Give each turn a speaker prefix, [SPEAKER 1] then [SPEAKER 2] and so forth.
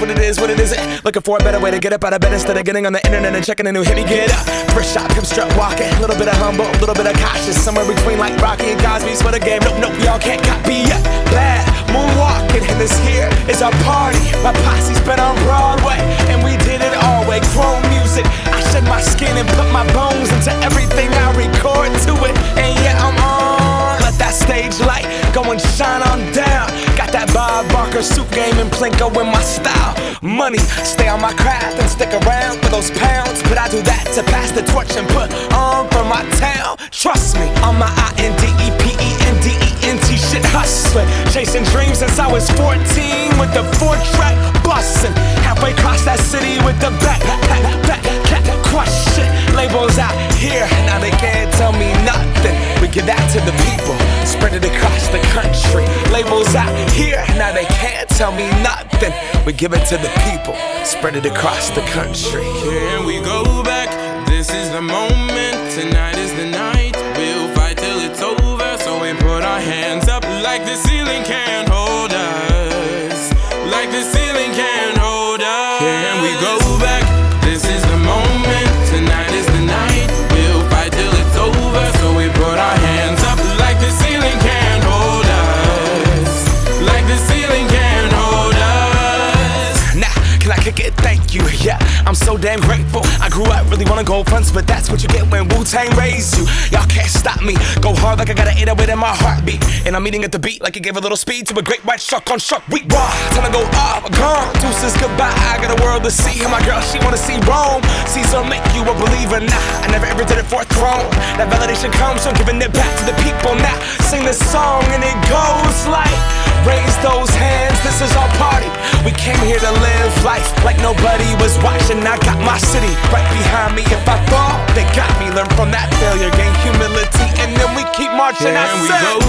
[SPEAKER 1] what it is, what it isn't. Looking for a better way to get up out of bed instead of getting on the internet and checking a new hit. Me get up, first shot, pimp strut walking. A little bit of humble, a little bit of cautious. Somewhere between like Rocky and Cosby's for the game. Nope, y'all can't copy yet. Bad moonwalking, and this here is our party. My posse's been on Broadway, and we did it all way. Chrome music, I shed my skin and put my bones into everything I record to it. And yeah, I'm on. Let that stage light go and shine on down. Got that Bob Barker suit game and Plinko in my style. Money, stay on my craft and stick around for those pounds. But I do that to pass the torch and put on for my town. Trust me, on my INDEPENDENT shit hustling. Chasing dreams since I was 14 with the 4-track bustin'. Halfway across that city with the back crush shit. Labels out here, now they can't tell me nothing. We give that to the people, spread it across the country. Labels out here, now they can't tell me nothing. We give it to the people, spread it across the country.
[SPEAKER 2] Can we go back? This is the moment, tonight is the night. We'll fight till it's over, so we put our hands up like the ceiling can't hold us. Like the ceiling can't hold us. Can we go back? This is the moment, tonight is the night. We'll fight till it's over, so we put our hands up like the ceiling can't hold us. Like the ceiling can't hold us.
[SPEAKER 1] Nah, can I kick it? Thank you, yeah, I'm so damn grateful. I grew up really wanna go fronts, but that's what you get when Wu-Tang raised you. Y'all can't stop me, go hard like I got an 808 in my heartbeat. And I'm eating at the beat like it gave a little speed to a great white shark on shark week. Raw, time to go off, gone, deuces goodbye. I got a world to see, and my girl, she wanna see Rome. Caesar make you a believer, nah, I never ever did it for a throne. That validation comes from giving it back to the people. Now, sing this song and it goes like, raise those hands, this is our party. We came here to live life like nobody was watching. I got my city right behind me. If I fall, they got me. Learn from that failure, gain humility, and then we keep marching.
[SPEAKER 2] Can we go